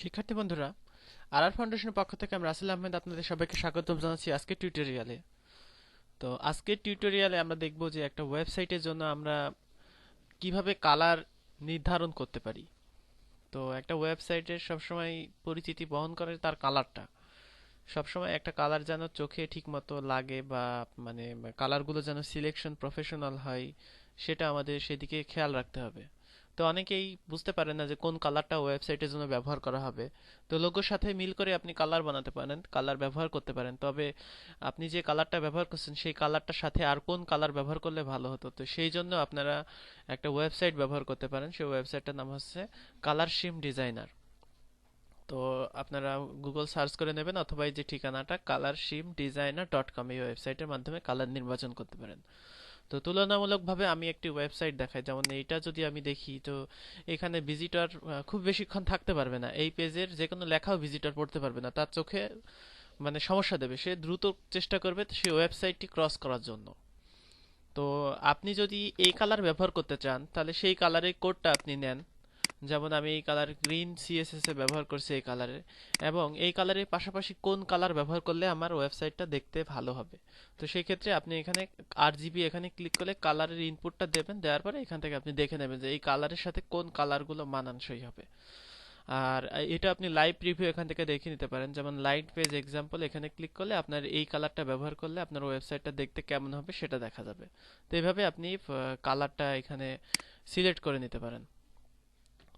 শিক্ষার্থী বন্ধুরা, আর ফাউন্ডেশনের পক্ষ থেকে আমি রাসেল আহমেদ আপনাদের সবাইকে স্বাগত জানাচ্ছি আজকের টিউটোরিয়ালে। তো আজকের টিউটোরিয়ালে আমরা দেখব যে একটা ওয়েবসাইটের জন্য আমরা কিভাবে কালার নির্ধারণ করতে পারি। তো একটা ওয়েবসাইটের সবসময় পরিচিতি বহন করে তার কালারটা। সবসময় একটা কালার যেন চোখে ঠিকমতো লাগে বা মানে কালারগুলো যেন সিলেকশন প্রফেশনাল হয়, সেটা আমাদের সেদিকে খেয়াল রাখতে হবে। তো অনেকেই বুঝতে পারেন না যে কোন কালারটা ওয়েবসাইটের জন্য ব্যবহার করা হবে। তো লোগোর সাথে মিল করে আপনি কালার বানাতে পারেন, কালার ব্যবহার করতে পারেন। তবে আপনি যে কালারটা ব্যবহার করছেন সেই কালারটার সাথে আর কোন কালার ব্যবহার করলে ভালো হতো, তো সেই জন্য আপনারা একটা ওয়েবসাইট ব্যবহার করতে পারেন। সেই ওয়েবসাইটটার নাম হচ্ছে কালার শিম ডিজাইনার। তো আপনারা গুগল সার্চ করে নেবেন অথবা এই যে ঠিকানাটা colorshimdesigner.com, এই ওয়েবসাইটের মাধ্যমে কালার নির্বাচন করতে পারেন। তো তুলনামূলকভাবে আমি একটি ওয়েবসাইট দেখাই, যেমন এইটা যদি আমি দেখি, তো এখানে ভিজিটর খুব বেশিক্ষণ থাকতে পারবে না। এই পেজের যে কোনো লেখাও ভিজিটর পড়তে পারবে না, তার চোখে মানে সমস্যা দেবে। সে দ্রুত চেষ্টা করবে সেই ওয়েবসাইটটি ক্রস করার জন্য। তো আপনি যদি এই কালার ব্যবহার করতে চান তাহলে সেই কালারের কোডটা আপনি নেন। যেমন আমি এই কালার গ্রিন সিএসএস এ ব্যবহার করছি এই কালারে, এবং এই কালারের পাশাপাশি কোন কালার ব্যবহার করলে আমার ওয়েবসাইটটা দেখতে ভালো হবে। তো সেই ক্ষেত্রে আপনি এখানে আরজিবি এখানে ক্লিক করলে কালারের ইনপুটটা দেবেন, দেওয়ার পরে এখান থেকে আপনি দেখে নেবেন যে এই কালারের সাথে কোন কালারগুলো মানানসই হবে। আর এটা আপনি লাইভ প্রিভিউ এখান থেকে দেখে নিতে পারেন। যেমন লাইট পেজ এক্সাম্পল এখানে ক্লিক করলে আপনার এই কালারটা ব্যবহার করলে আপনার ওয়েবসাইটটা দেখতে কেমন হবে সেটা দেখা যাবে। তো এইভাবে আপনি কালারটা এখানে সিলেক্ট করে নিতে পারেন।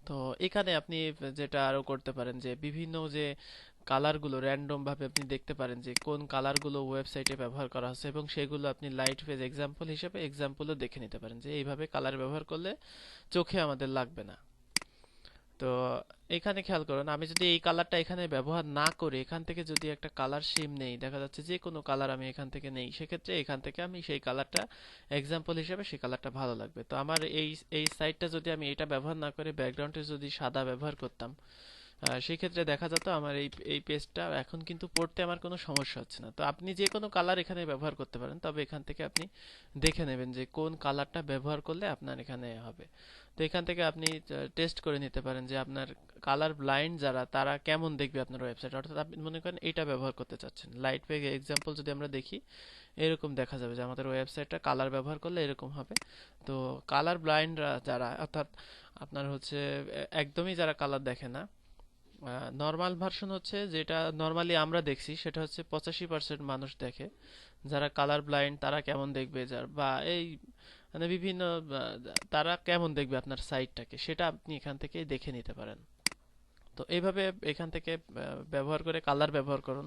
তো এখানে আপনি যেটা আরো করতে পারেন যে বিভিন্ন যে কালারগুলো র্যান্ডম ভাবে আপনি দেখতে পারেন যে কোন কালারগুলো ওয়েবসাইটে ব্যবহার করা হচ্ছে, এবং সেগুলো আপনি লাইট পেজ এক্সাম্পল হিসেবে এক্সাম্পলও দেখে নিতে পারেন যে এইভাবে কালার ব্যবহার করলে চোখে আমাদের লাগবে না। তো এখানে খেয়াল করুন, আমি যদি এই কালারটা এখানে ব্যবহার না করে এখান থেকে যদি একটা কালার সিম নেই, দেখা যাচ্ছে যে কোনো কালার আমি এখান থেকে নেই, সেক্ষেত্রে এখান থেকে আমি সেই কালারটা এক্সাম্পল হিসেবে সেই কালারটা ভালো লাগবে। তো আমার এই এই সাইডটা যদি আমি এটা ব্যবহার না করে ব্যাকগ্রাউন্ডে যদি সাদা ব্যবহার করতাম, সেই ক্ষেত্রে দেখা যেত আমার এই এই পেজটা এখন কিন্তু পড়তে আমার কোনো সমস্যা হচ্ছে না। তো আপনি যে কোনো কালার এখানে ব্যবহার করতে পারেন, তবে এখান থেকে আপনি দেখে নেবেন যে কোন কালারটা ব্যবহার করলে আপনার এখানে হবে। তো এখান থেকে আপনি টেস্ট করে নিতে পারেন যে আপনার কালার ব্লাইন্ড যারা, তারা কেমন দেখবে আপনার ওয়েবসাইট। অর্থাৎ আপনি মনে করেন এটা ব্যবহার করতে চাচ্ছেন, লাইট পেজ এক্সাম্পল যদি আমরা দেখি, এরকম দেখা যাবে যে আমাদের ওয়েবসাইটটা কালার ব্যবহার করলে এরকম হবে। তো কালার ব্লাইন্ড যারা, অর্থাৎ আপনার হচ্ছে একদমই যারা কালার দেখে না, নর্মাল ভার্সন হচ্ছে যেটা নর্মালি আমরা দেখছি সেটা হচ্ছে 85% মানুষ দেখে। যারা কালার ব্লাইন্ড তারা কেমন দেখবে, যার বা এই মানে বিভিন্ন তারা কেমন দেখবে আপনার সাইটটাকে, সেটা আপনি এখান থেকে দেখে নিতে পারেন। তো এইভাবে এখান থেকে ব্যবহার করে কালার ব্যবহার করুন।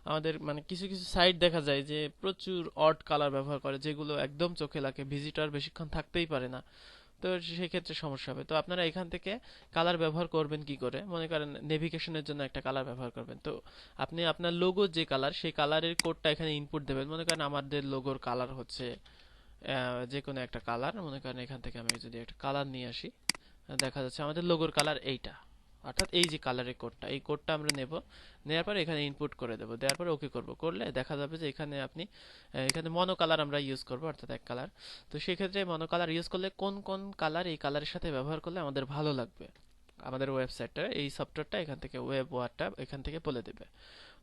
আমাদের মানে কিছু কিছু সাইট দেখা যায় যে প্রচুর অড কালার ব্যবহার করে, যেগুলো একদম চোখে লাগে, ভিজিটর বেশিক্ষণ থাকতেই পারে না। তো সেক্ষেত্রে সমস্যা হবে। তো আপনারা এখান থেকে কালার ব্যবহার করবেন কি করে, মনে করেন নেভিগেশনের জন্য একটা কালার ব্যবহার করবেন। তো আপনি আপনার লোগোর যে কালার, সেই কালারের কোডটা এখানে ইনপুট দেবেন। মনে করেন আমাদের লোগোর কালার হচ্ছে যে কোনো একটা কালার। মনে করেন এখান থেকে আমি যদি একটা কালার নিয়ে আসি, দেখা যাচ্ছে আমাদের লোগোর কালার এইটা, অর্থাৎ এই যে কালারের কোডটা, এই কোডটা আমরা নেব। নেওয়ার পরে এখানে ইনপুট করে দেবো, দেওয়ার পরে ওকে করব, করলে দেখা যাবে যে এখানে আপনি এখানে মনো কালার আমরা ইউজ করব, অর্থাৎ এক কালার। তো সেক্ষেত্রে মনো কালার ইউজ করলে কোন কোন কালার এই কালারের সাথে ব্যবহার করলে আমাদের ভালো লাগবে, আমাদের ওয়েবসাইটটা এই সফটওয়্যারটা এখান থেকে ওয়েব ওয়ার্ডটা এখান থেকে বলে দেবে।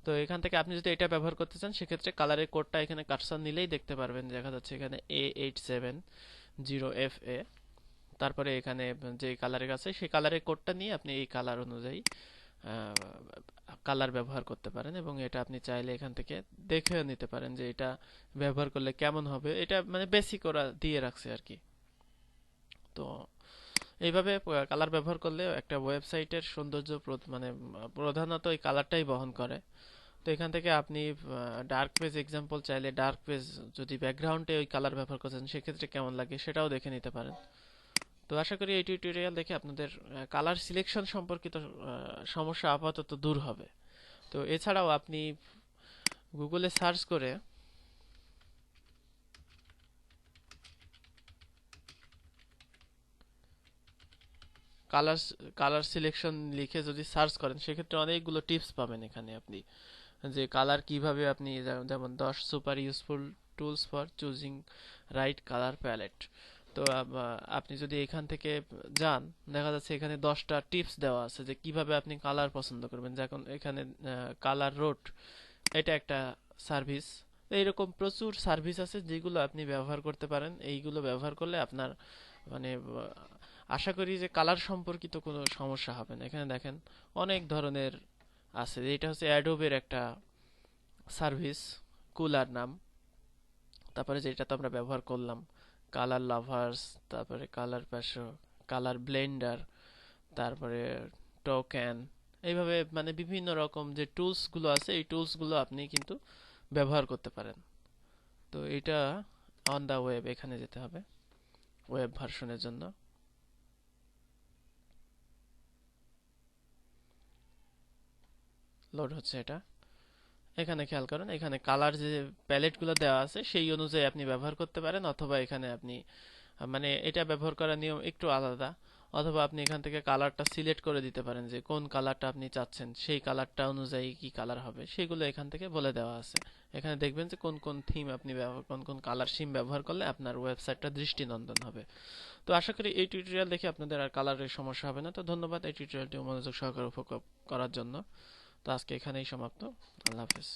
তো এখান থেকে আপনি যদি এটা ব্যবহার করতে চান, সেক্ষেত্রে কালারের কোডটা এখানে কার্সর নিলেই দেখতে পারবেন, দেখা যাচ্ছে এখানে A870FA। তারপরে এখানে যে কালারের আছে সেই কালারের কোডটা নিয়ে আপনি এই কালার অনুযায়ী কালার ব্যবহার করতে পারেন, এবং এটা আপনি চাইলে এখান থেকে দেখে নিতে পারেন যে এটা ব্যবহার করলে কেমন হবে। এটা মানে বেসিক ওরা দিয়ে রাখছে আর কি। তো এইভাবে কালার ব্যবহার করলে একটা ওয়েবসাইটের সৌন্দর্য মানে প্রধানত এই কালারটাই বহন করে। তো এখান থেকে আপনি ডার্ক পেজ এক্সাম্পল চাইলে ডার্ক পেজ যদি ব্যাকগ্রাউন্ডে ওই কালার ব্যবহার করছেন সেক্ষেত্রে কেমন লাগে সেটাও দেখে নিতে পারেন। তো আশা করি এই টিউটোরিয়াল দেখে আপনাদের কালার সিলেকশন সম্পর্কিত সমস্যা আপাতত দূর হবে। তো এছাড়াও আপনি গুগলে সার্চ করে কালার কালার সিলেকশন লিখে যদি সার্চ করেন, সেক্ষেত্রে অনেকগুলো টিপস পাবেন এখানে আপনি, যে কালার কিভাবে আপনি, যেমন 10 super useful tools for choosing right colour palette. তো তো আপনি যদি এখান থেকে যান, দেখা যাচ্ছে এখানে 10টা টিপস দেওয়া আছে যে কিভাবে আপনি কালার পছন্দ করবেন। যেমন এখানে কালার রোড, এটা একটা সার্ভিস। এইরকম প্রচুর সার্ভিস আছে যেগুলো আপনি ব্যবহার করতে পারেন। এইগুলো ব্যবহার করলে আপনার মানে আশা করি যে কালার সম্পর্কিত কোনো সমস্যা হবে না। এখানে দেখেন অনেক ধরনের আছে। এটা হচ্ছে অ্যাডোবের একটা সার্ভিস, কুলার নাম। তারপরে যেটা তো আমরা ব্যবহার করলাম, কালার লাভার্স, তারপরে কালার প্যাশো, কালার ব্লেন্ডার, তারপরে টোকেন। এইভাবে মানে বিভিন্ন রকম যে টুলস গুলো আছে, এই টুলস গুলো আপনি কিন্তু ব্যবহার করতে পারেন। তো এটা অন দা ওয়েব, এখানে যেতে হবে ওয়েব ভার্সনের জন্য। লোড হচ্ছে এটা। এখানে খেয়াল করেন, এখানে কালার যে প্যালেট গুলো দেওয়া আছে সেই অনুযায়ী আপনি ব্যবহার করতে পারেন, অথবা এখানে আপনি মানে এটা ব্যবহার করার নিয়ম একটু আলাদা। অথবা আপনি এখান থেকে কালারটা সিলেক্ট করে দিতে পারেন যে কোন কালারটা আপনি চাচ্ছেন, সেই কালারটা অনুযায়ী কি কালার হবে সেগুলো এখান থেকে বলে দেওয়া আছে। এখানে দেখবেন যে কোন কোন থিম আপনি ব্যবহার, কোন কোন কালার সিম ব্যবহার করলে আপনার ওয়েবসাইটটা দৃষ্টিনন্দন হবে। তো আশা করি এই টিউটোরিয়াল দেখে আপনাদের আর কালারের সমস্যা হবে না। তো ধন্যবাদ এই টিউটোরিয়ালটি মনোযোগ সহকারে উপভোগ করার জন্য। তো আজকে এখানেই সমাপ্ত। আল্লাহ হাফেজ।